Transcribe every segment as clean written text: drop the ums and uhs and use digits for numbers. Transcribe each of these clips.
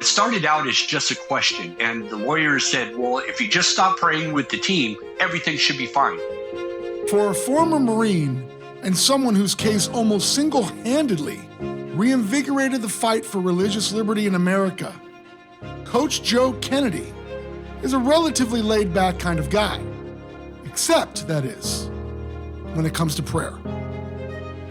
It started out as just a question, and the lawyers said, well, if you just stop praying with the team, everything should be fine. For a former Marine and someone whose case almost single-handedly reinvigorated the fight for religious liberty in America, Coach Joe Kennedy is a relatively laid-back kind of guy. Except, that is, when it comes to prayer.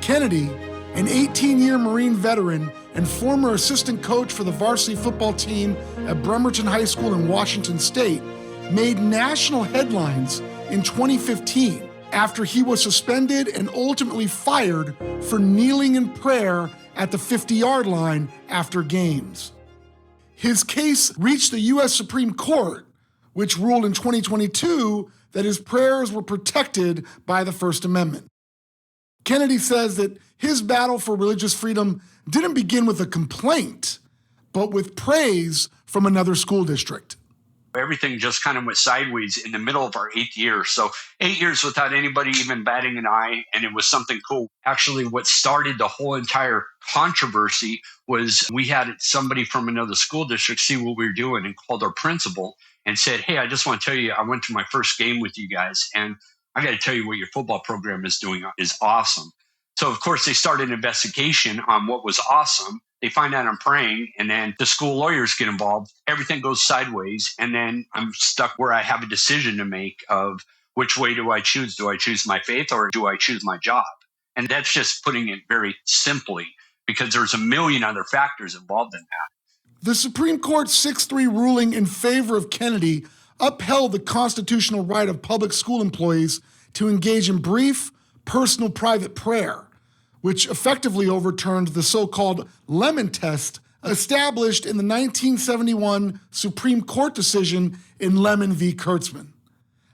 Kennedy, an 18-year Marine veteran and former assistant coach for the varsity football team at Bremerton High School in Washington State, made national headlines in 2015 after he was suspended and ultimately fired for kneeling in prayer at the 50-yard line after games. His case reached the U.S. Supreme Court, which ruled in 2022 that his prayers were protected by the First Amendment. Kennedy says that his battle for religious freedom didn't begin with a complaint, but with praise from another school district. Everything just kind of went sideways in the middle of our 8th year. So 8 years without anybody even batting an eye, and it was something cool. Actually, what started the whole entire controversy was we had somebody from another school district see what we were doing and called our principal and said, hey, I just want to tell you, I went to my first game with you guys, and I got to tell you what your football program is doing is awesome. So, of course, they started an investigation on what was awesome. They find out I'm praying, and then the school lawyers get involved. Everything goes sideways, and then I'm stuck where I have a decision to make of which way do I choose? Do I choose my faith or do I choose my job? And that's just putting it very simply, because there's a million other factors involved in that. The Supreme Court's 6-3 ruling in favor of Kennedy upheld the constitutional right of public school employees to engage in brief, personal private prayer, which effectively overturned the so-called Lemon Test established in the 1971 Supreme Court decision in Lemon v. Kurtzman.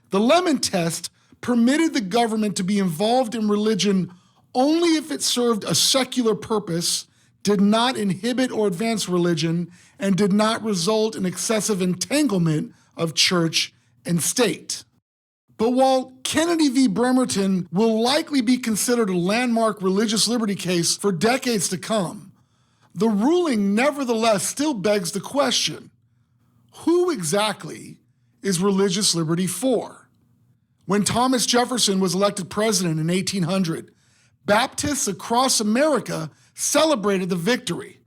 The Lemon Test permitted the government to be involved in religion only if it served a secular purpose, did not inhibit or advance religion, and did not result in excessive entanglement of church and state. But while Kennedy v. Bremerton will likely be considered a landmark religious liberty case for decades to come, the ruling nevertheless still begs the question, who exactly is religious liberty for? When Thomas Jefferson was elected president in 1800, Baptists across America celebrated the victory.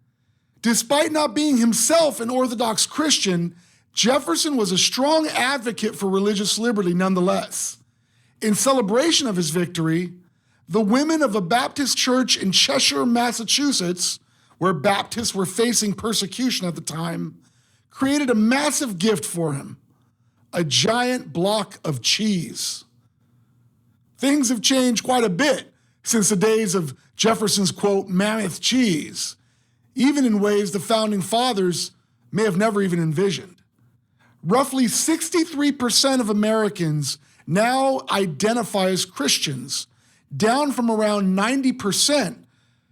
Despite not being himself an Orthodox Christian, Jefferson was a strong advocate for religious liberty nonetheless. In celebration of his victory, the women of a Baptist church in Cheshire, Massachusetts, where Baptists were facing persecution at the time, created a massive gift for him, a giant block of cheese. Things have changed quite a bit since the days of Jefferson's, quote, mammoth cheese, even in ways the founding fathers may have never even envisioned. Roughly 63% of Americans now identify as Christians, down from around 90%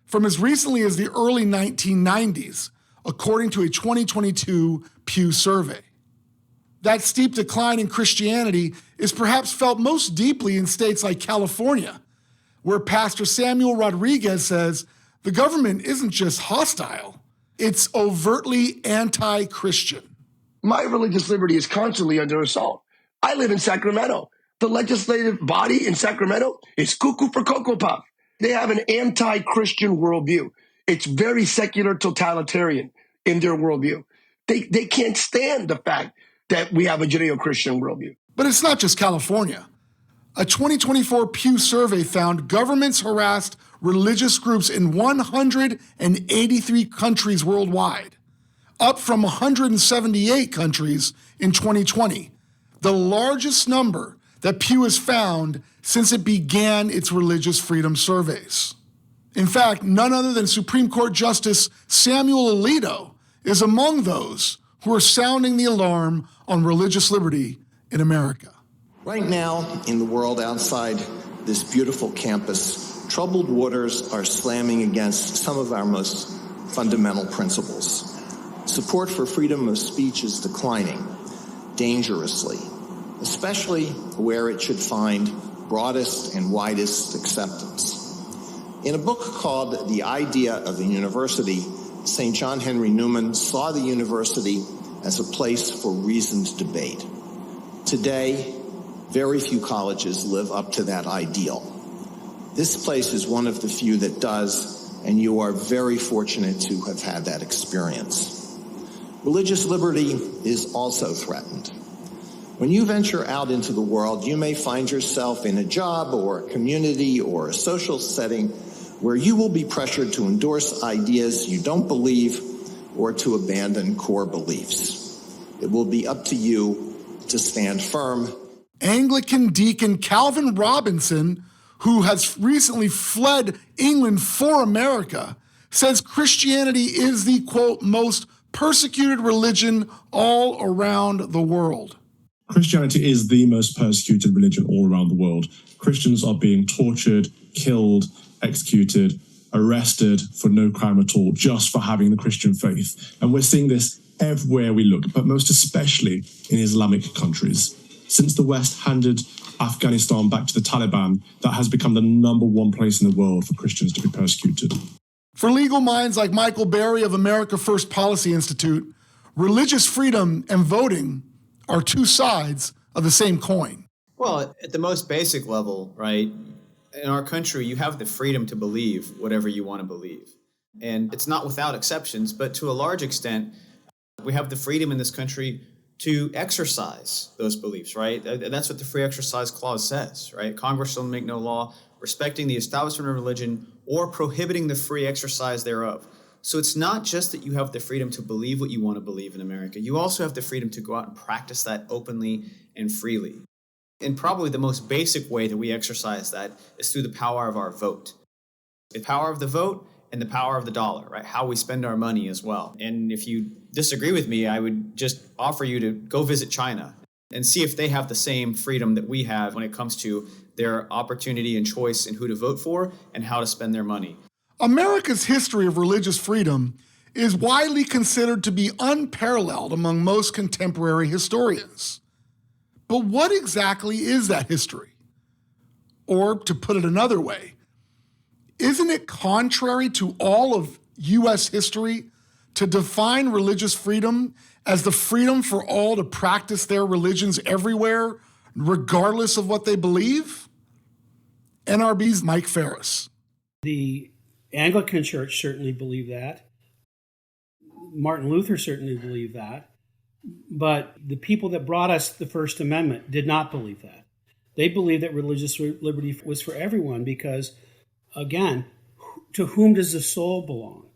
from as recently as the early 1990s, according to a 2022 Pew survey. That steep decline in Christianity is perhaps felt most deeply in states like California, where Pastor Samuel Rodriguez says the government isn't just hostile, it's overtly anti-Christian. My religious liberty is constantly under assault. I live in Sacramento. The legislative body in Sacramento is cuckoo for Cocoa Puff. They have an anti-Christian worldview. It's very secular totalitarian in their worldview. They can't stand the fact that we have a Judeo-Christian worldview. But it's not just California. A 2024 Pew survey found governments harassed religious groups in 183 countries worldwide, up from 178 countries in 2020, the largest number that Pew has found since it began its religious freedom surveys. In fact, none other than Supreme Court Justice Samuel Alito is among those who are sounding the alarm on religious liberty in America. Right now, in the world outside this beautiful campus, troubled waters are slamming against some of our most fundamental principles. Support for freedom of speech is declining dangerously, especially where it should find broadest and widest acceptance. In a book called The Idea of the University, St. John Henry Newman saw the university as a place for reasoned debate. Today, very few colleges live up to that ideal. This place is one of the few that does, and you are very fortunate to have had that experience. Religious liberty is also threatened. When you venture out into the world, you may find yourself in a job or a community or a social setting where you will be pressured to endorse ideas you don't believe or to abandon core beliefs. It will be up to you to stand firm. Anglican deacon Calvin Robinson, who has recently fled England for America, says Christianity is the, quote, most persecuted religion all around the world. Christianity is the most persecuted religion all around the world. Christians are being tortured, killed, executed, arrested for no crime at all, just for having the Christian faith. And we're seeing this everywhere we look, but most especially in Islamic countries. Since the West handed Afghanistan back to the Taliban, that has become the number one place in the world for Christians to be persecuted. For legal minds like Michael Berry of America First Policy Institute, religious freedom and voting are two sides of the same coin. Well, at the most basic level, right, in our country, you have the freedom to believe whatever you want to believe. And it's not without exceptions, but to a large extent, we have the freedom in this country to exercise those beliefs, right? That's what the Free Exercise Clause says, right? Congress shall make no law respecting the establishment of religion or prohibiting the free exercise thereof. So it's not just that you have the freedom to believe what you want to believe in America. You also have the freedom to go out and practice that openly and freely. And probably the most basic way that we exercise that is through the power of our vote. The power of the vote and the power of the dollar, right? How we spend our money as well. And if you disagree with me, I would just offer you to go visit China and see if they have the same freedom that we have when it comes to their opportunity and choice in who to vote for and how to spend their money. America's history of religious freedom is widely considered to be unparalleled among most contemporary historians. But what exactly is that history? Or, to put it another way, isn't it contrary to all of U.S. history to define religious freedom as the freedom for all to practice their religions everywhere, regardless of what they believe? NRB's Mike Ferris. The Anglican Church certainly believed that. Martin Luther certainly believed that. But the people that brought us the First Amendment did not believe that. They believed that religious liberty was for everyone because, again, to whom does the soul belong?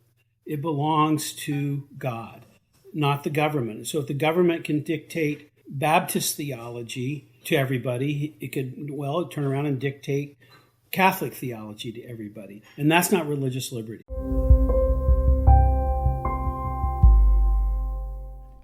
It belongs to God, not the government. So if the government can dictate Baptist theology to everybody, it could, well, turn around and dictate Catholic theology to everybody. And that's not religious liberty.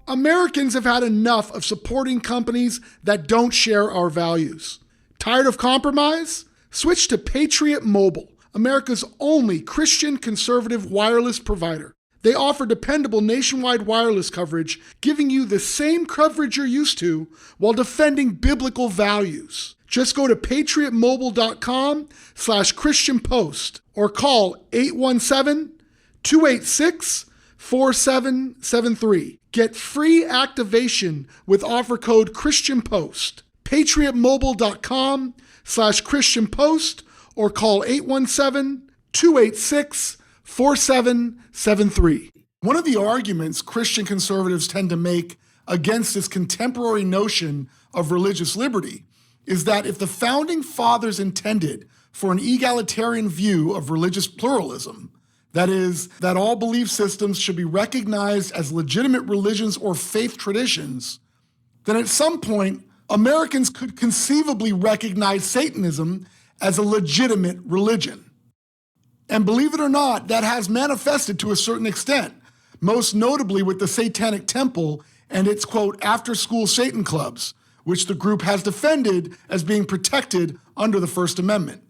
Americans have had enough of supporting companies that don't share our values. Tired of compromise? Switch to Patriot Mobile, America's only Christian conservative wireless provider. They offer dependable nationwide wireless coverage, giving you the same coverage you're used to while defending biblical values. Just go to patriotmobile.com/Christian Post or call 817-286-4773. Get free activation with offer code Christian Post. patriotmobile.com/Christian Post or call 817-286-4773. One of the arguments Christian conservatives tend to make against this contemporary notion of religious liberty is that if the founding fathers intended for an egalitarian view of religious pluralism, that is, that all belief systems should be recognized as legitimate religions or faith traditions, then at some point, Americans could conceivably recognize Satanism as a legitimate religion. And believe it or not, that has manifested to a certain extent, most notably with the Satanic Temple and its, quote, after-school Satan clubs, which the group has defended as being protected under the First Amendment.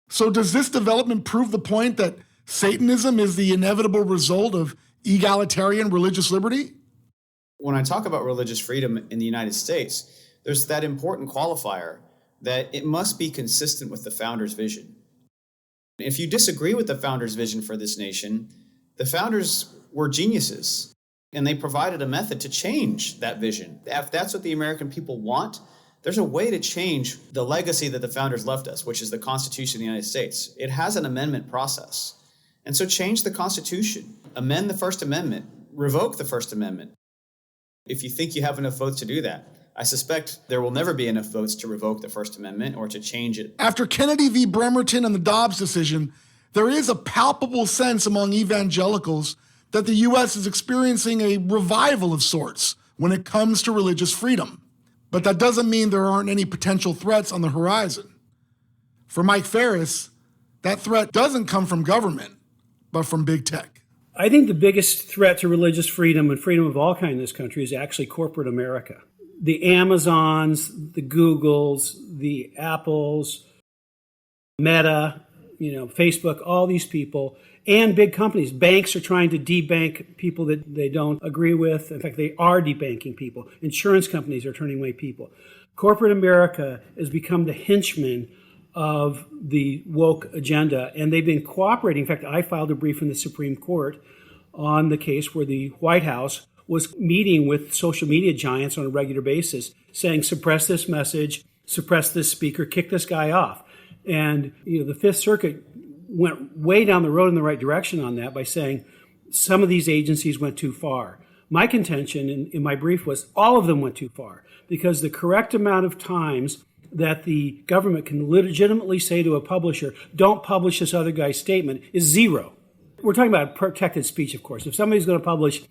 So does this development prove the point that Satanism is the inevitable result of egalitarian religious liberty? When I talk about religious freedom in the United States, there's that important qualifier that it must be consistent with the founders' vision. If you disagree with the founders' vision for this nation, the founders were geniuses, and they provided a method to change that vision. If that's what the American people want, there's a way to change the legacy that the founders left us, which is the Constitution of the United States. It has an amendment process. And so change the Constitution, amend the First Amendment, revoke the First Amendment. If you think you have enough votes to do that, I suspect there will never be enough votes to revoke the First Amendment or to change it. After Kennedy v. Bremerton and the Dobbs decision, there is a palpable sense among evangelicals that the U.S. is experiencing a revival of sorts when it comes to religious freedom. But that doesn't mean there aren't any potential threats on the horizon. For Mike Ferris, that threat doesn't come from government, but from big tech. I think the biggest threat to religious freedom and freedom of all kinds in this country is actually corporate America. The Amazons, the Googles, the Apples, Meta, Facebook, all these people, and big companies. Banks are trying to debank people that they don't agree with. In fact, they are debanking people. Insurance companies are turning away people. Corporate America has become the henchman of the woke agenda, and they've been cooperating. In fact, I filed a brief in the Supreme Court on the case where the White House was meeting with social media giants on a regular basis, saying, suppress this message, suppress this speaker, kick this guy off. And the Fifth Circuit went way down the road in the right direction on that by saying some of these agencies went too far. My contention in my brief was all of them went too far, because the correct amount of times that the government can legitimately say to a publisher, don't publish this other guy's statement, is zero. We're talking about protected speech, of course. If somebody's going to publish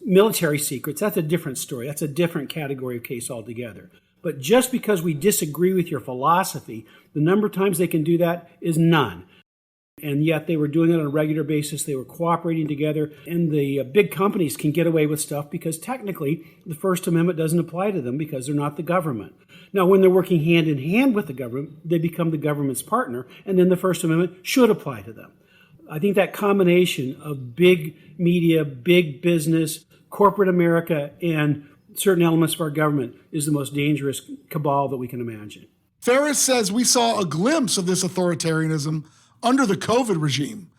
military secrets, that's a different story. That's a different category of case altogether. But just because we disagree with your philosophy, the number of times they can do that is none. And yet they were doing it on a regular basis. They were cooperating together. And the big companies can get away with stuff because technically the First Amendment doesn't apply to them because they're not the government. Now, when they're working hand in hand with the government, they become the government's partner, and then the First Amendment should apply to them. I think that combination of big media, big business, corporate America, and certain elements of our government is the most dangerous cabal that we can imagine. Ferris says we saw a glimpse of this authoritarianism under the COVID regime,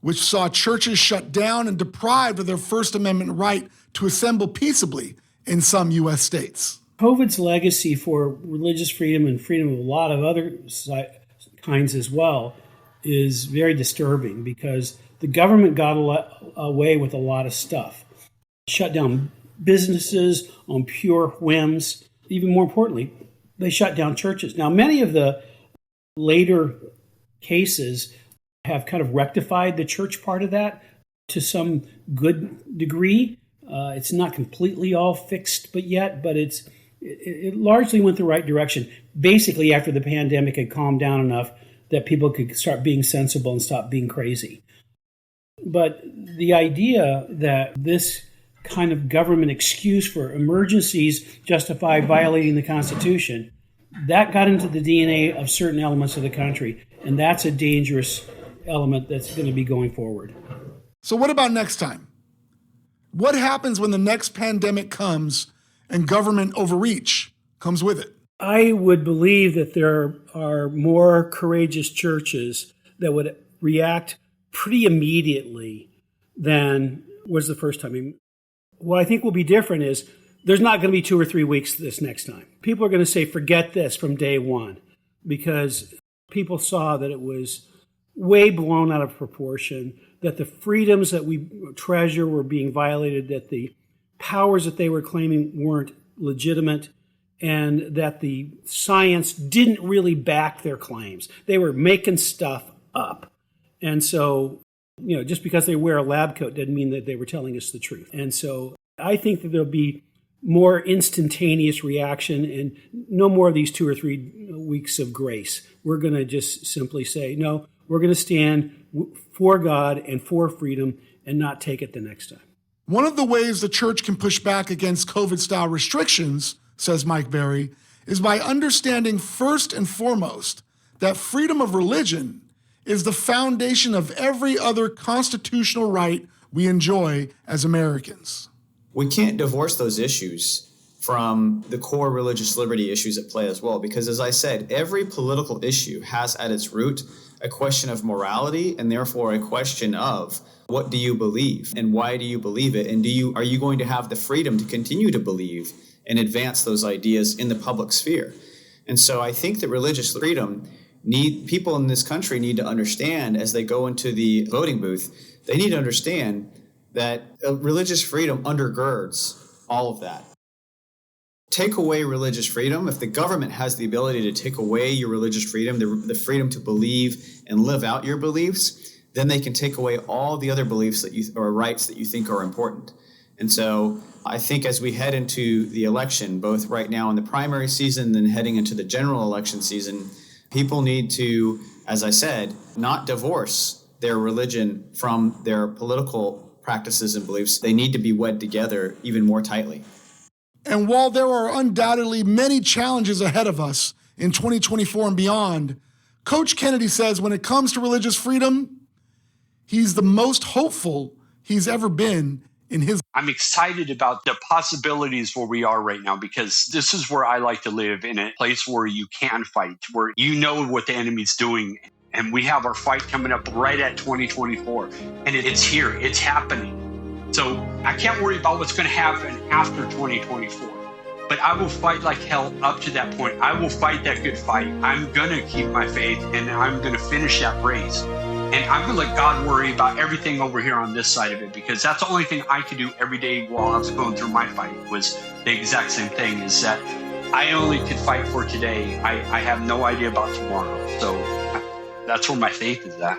which saw churches shut down and deprived of their First Amendment right to assemble peaceably in some U.S. states. COVID's legacy for religious freedom and freedom of a lot of other kinds as well is very disturbing, because the government got away with a lot of stuff. Shut down businesses on pure whims. Even more importantly, they shut down churches. Now, many of the later cases have kind of rectified the church part of that to some good degree. It's not completely all fixed but it largely went the right direction, basically after the pandemic had calmed down enough that people could start being sensible and stop being crazy. But the idea that this kind of government excuse for emergencies justify violating the Constitution, that got into the DNA of certain elements of the country, and that's a dangerous element that's going to be going forward. So what about next time? What happens when the next pandemic comes and government overreach comes with it? I would believe that there are more courageous churches that would react pretty immediately than was the first time. I mean, what I think will be different is there's not going to be 2 or 3 weeks this next time. People are going to say, forget this from day one, because people saw that it was way blown out of proportion, that the freedoms that we treasure were being violated, that the powers that they were claiming weren't legitimate, and that the science didn't really back their claims. They were making stuff up. And so, just because they wear a lab coat doesn't mean that they were telling us the truth. And so I think that there'll be more instantaneous reaction and no more of these 2 or 3 weeks of grace. We're going to just simply say, no, we're going to stand for God and for freedom and not take it the next time. One of the ways the church can push back against COVID-style restrictions, says Mike Berry, is by understanding first and foremost that freedom of religion is the foundation of every other constitutional right we enjoy as Americans. We can't divorce those issues from the core religious liberty issues at play as well, because as I said, every political issue has at its root a question of morality and therefore a question of What do you believe, and why do you believe it? And are you going to have the freedom to continue to believe and advance those ideas in the public sphere? And so I think that religious freedom people in this country need to understand as they go into the voting booth, they need to understand that religious freedom undergirds all of that. Take away religious freedom. If the government has the ability to take away your religious freedom, the freedom to believe and live out your beliefs, then they can take away all the other beliefs or rights that you think are important. And so I think as we head into the election, both right now in the primary season, then heading into the general election season, people need to, as I said, not divorce their religion from their political practices and beliefs. They need to be wed together even more tightly. And while there are undoubtedly many challenges ahead of us in 2024 and beyond, Coach Kennedy says when it comes to religious freedom, he's the most hopeful he's ever been in his. I'm excited about the possibilities where we are right now, because this is where I like to live, in a place where you can fight, where you know what the enemy's doing. And we have our fight coming up right at 2024. And it's here. It's happening. So I can't worry about what's going to happen after 2024. But I will fight like hell up to that point. I will fight that good fight. I'm going to keep my faith, and I'm going to finish that race. And I'm going to let God worry about everything over here on this side of it, because that's the only thing I could do every day while I was going through my fight, was the exact same thing, is that I only could fight for today. I have no idea about tomorrow. So that's where my faith is at.